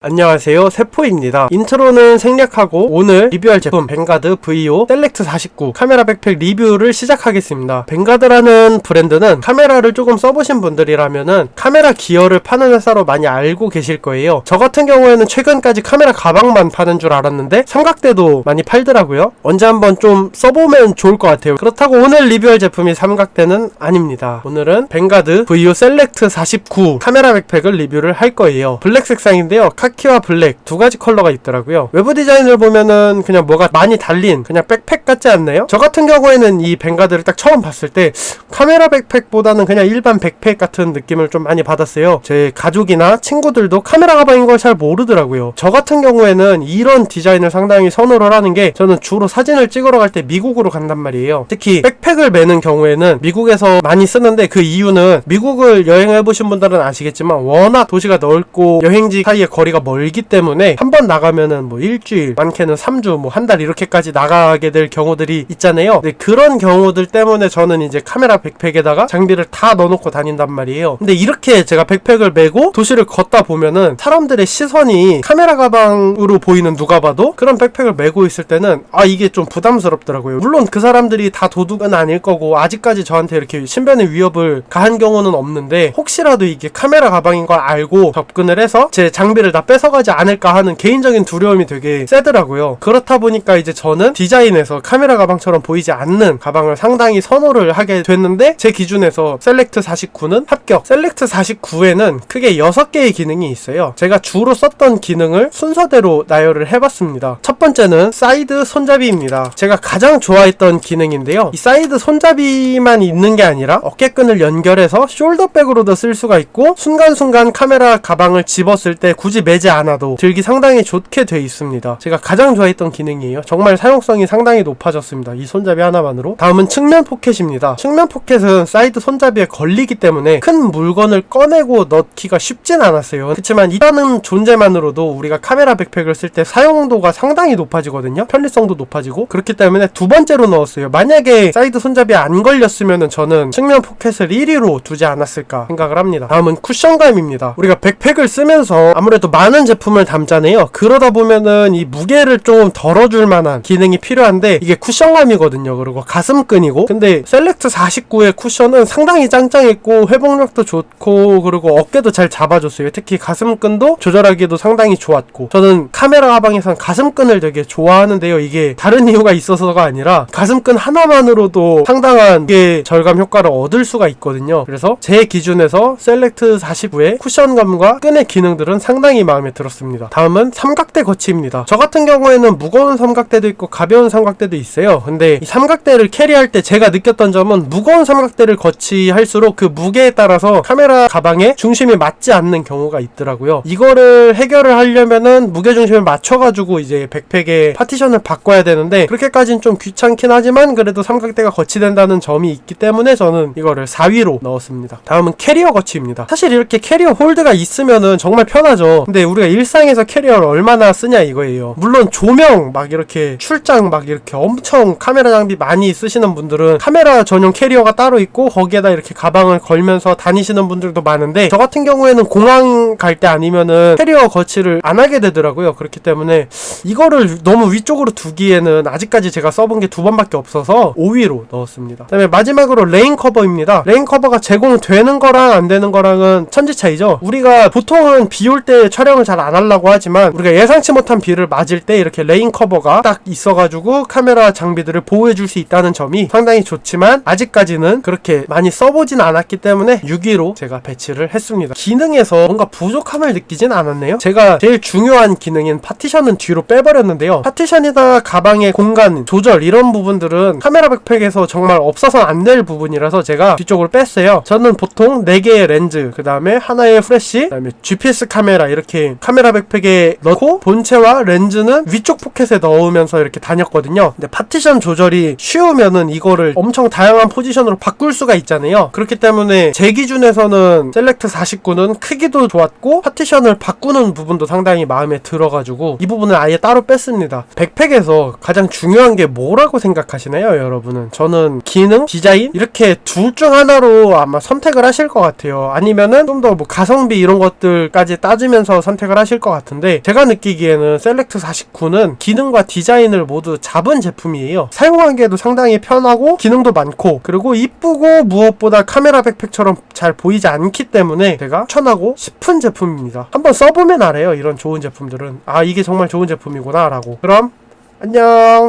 안녕하세요, 세포입니다. 인트로는 생략하고 오늘 리뷰할 제품 벵가드 VO 셀렉트 49 카메라 백팩 리뷰를 시작하겠습니다. 벵가드라는 브랜드는 카메라를 조금 써보신 분들이라면은 카메라 기어를 파는 회사로 많이 알고 계실 거예요. 저 같은 경우에는 최근까지 카메라 가방만 파는 줄 알았는데 삼각대도 많이 팔더라고요. 언제 한번 좀 써보면 좋을 것 같아요. 그렇다고 오늘 리뷰할 제품이 삼각대는 아닙니다. 오늘은 벵가드 VO 셀렉트 49 카메라 백팩을 리뷰를 할 거예요. 블랙 색상인데요, 카키와 블랙 두 가지 컬러가 있더라고요. 외부 디자인을 보면은 그냥 뭐가 많이 달린 그냥 백팩 같지 않나요? 저 같은 경우에는 이 벵가드를 딱 처음 봤을 때 카메라 백팩보다는 그냥 일반 백팩 같은 느낌을 좀 많이 받았어요. 제 가족이나 친구들도 카메라 가방인 걸 잘 모르더라고요. 저 같은 경우에는 이런 디자인을 상당히 선호를 하는 게, 저는 주로 사진을 찍으러 갈 때 미국으로 간단 말이에요. 특히 백팩을 매는 경우에는 미국에서 많이 쓰는데, 그 이유는 미국을 여행해보신 분들은 아시겠지만 워낙 도시가 넓고 여행지 사이의 거리가 멀기 때문에 한 번 나가면은 뭐 일주일, 많게는 3주, 뭐 한 달 이렇게까지 나가게 될 경우들이 있잖아요. 근데 그런 경우들 때문에 저는 이제 카메라 백팩에다가 장비를 다 넣어놓고 다닌단 말이에요. 근데 이렇게 제가 백팩을 메고 도시를 걷다 보면은 사람들의 시선이 카메라 가방으로 보이는, 누가 봐도 그런 백팩을 메고 있을 때는 이게 좀 부담스럽더라고요. 물론 그 사람들이 다 도둑은 아닐 거고 아직까지 저한테 이렇게 신변의 위협을 가한 경우는 없는데, 혹시라도 이게 카메라 가방인 걸 알고 접근을 해서 제 장비를 다 뺏어가지 않을까 하는 개인적인 두려움이 되게 세더라고요. 그렇다 보니까 이제 저는 디자인에서 카메라 가방처럼 보이지 않는 가방을 상당히 선호를 하게 됐는데, 제 기준에서 셀렉트 49는 합격. 셀렉트 49에는 크게 6개의 기능이 있어요. 제가 주로 썼던 기능을 순서대로 나열을 해봤습니다. 첫 번째는 사이드 손잡이입니다. 제가 가장 좋아했던 기능인데요, 이 사이드 손잡이만 있는 게 아니라 어깨끈을 연결해서 숄더백으로도 쓸 수가 있고, 순간순간 카메라 가방을 집었을 때 굳이 매지 않아도 들기 상당히 좋게 돼 있습니다. 제가 가장 좋아했던 기능이에요. 정말 사용성이 상당히 높아졌습니다, 이 손잡이 하나만으로. 다음은 측면 포켓입니다. 측면 포켓은 사이드 손잡이에 걸리기 때문에 큰 물건을 꺼내고 넣기가 쉽진 않았어요. 그렇지만 이라는 존재만으로도 우리가 카메라 백팩을 쓸 때 사용도가 상당히 높아지거든요. 편리성도 높아지고. 그렇기 때문에 두 번째로 넣었어요. 만약에 사이드 손잡이에 안 걸렸으면 저는 측면 포켓을 1위로 두지 않았을까 생각을 합니다. 다음은 쿠션감입니다. 우리가 백팩을 쓰면서 아무래도 많은 제품을 담잖아요. 그러다 보면은 이 무게를 좀 덜어줄 만한 기능이 필요한데, 이게 쿠션감이거든요. 그리고 가슴끈이고. 근데 셀렉트 49의 쿠션은 상당히 짱짱했고 회복력도 좋고, 그리고 어깨도 잘 잡아줬어요. 특히 가슴끈도 조절하기도 상당히 좋았고. 저는 카메라 가방에선 가슴끈을 되게 좋아하는데요, 이게 다른 이유가 있어서가 아니라 가슴끈 하나만으로도 상당한 무게 절감 효과를 얻을 수가 있거든요. 그래서 제 기준에서 셀렉트 49의 쿠션감과 끈의 기능들은 상당히 마음에 들었습니다. 다음은 삼각대 거치입니다. 저 같은 경우에는 무거운 삼각대도 있고 가벼운 삼각대도 있어요. 근데 이 삼각대를 캐리할 때 제가 느꼈던 점은, 무거운 삼각대를 거치할수록 그 무게에 따라서 카메라 가방에 중심이 맞지 않는 경우가 있더라고요. 이거를 해결을 하려면은 무게중심을 맞춰가지고 이제 백팩에 파티션을 바꿔야 되는데, 그렇게까지는 좀 귀찮긴 하지만 그래도 삼각대가 거치된다는 점이 있기 때문에 저는 이거를 4위로 넣었습니다. 다음은 캐리어 거치입니다. 사실 이렇게 캐리어 홀드가 있으면은 정말 편하죠. 근데 우리가 일상에서 캐리어를 얼마나 쓰냐 이거예요. 물론 조명 막 이렇게 출장 막 이렇게 엄청 카메라 장비 많이 쓰시는 분들은 카메라 전용 캐리어가 따로 있고 거기에다 이렇게 가방을 걸면서 다니시는 분들도 많은데, 저 같은 경우에는 공항 갈 때 아니면은 캐리어 거치를 안 하게 되더라고요. 그렇기 때문에 이거를 너무 위쪽으로 두기에는 아직까지 제가 써본 게 2번밖에 없어서 5위로 넣었습니다. 그 다음에 마지막으로 레인 커버입니다. 레인 커버가 제공되는 거랑 안 되는 거랑은 천지 차이죠. 우리가 보통은 비 올 때 촬영을 잘 안 하려고 하지만, 우리가 예상치 못한 비를 맞을 때 이렇게 레인 커버가 딱 있어가지고 카메라 장비들을 보호해줄 수 있다는 점이 상당히 좋지만, 아직까지는 그렇게 많이 써보진 않았기 때문에 6위로 제가 배치를 했습니다. 기능에서 뭔가 부족함을 느끼진 않았네요. 제가 제일 중요한 기능인 파티션은 뒤로 빼버렸는데요, 파티션이나 가방의 공간 조절 이런 부분들은 카메라 백팩에서 정말 없어서는 안 될 부분이라서 제가 뒤쪽으로 뺐어요. 저는 보통 4개의 렌즈, 그 다음에 하나의 프레쉬, 그 다음에 GPS 카메라 이렇게 카메라 백팩에 넣고, 본체와 렌즈는 위쪽 포켓에 넣으면서 이렇게 다녔거든요. 근데 파티션 조절이 쉬우면은 이거를 엄청 다양한 포지션으로 바꿀 수가 있잖아요. 그렇기 때문에 제 기준에서는 셀렉트 49는 크기도 좋았고 파티션을 바꾸는 부분도 상당히 마음에 들어가지고 이 부분을 아예 따로 뺐습니다. 백팩에서 가장 중요한 게 뭐라고 생각하시나요, 여러분은? 저는 기능, 디자인 이렇게 둘 중 하나로 아마 선택을 하실 것 같아요. 아니면은 좀 더 뭐 가성비 이런 것들까지 따지면서 선택을 하실 것 같은데, 제가 느끼기에는 셀렉트 49는 기능과 디자인을 모두 잡은 제품이에요. 사용하기에도 상당히 편하고 기능도 많고, 그리고 이쁘고 무엇보다 카메라 백팩처럼 잘 보이지 않기 때문에 제가 추천하고 싶은 제품입니다. 한번 써보면 알아요. 이런 좋은 제품들은 이게 정말 좋은 제품이구나 라고. 그럼 안녕.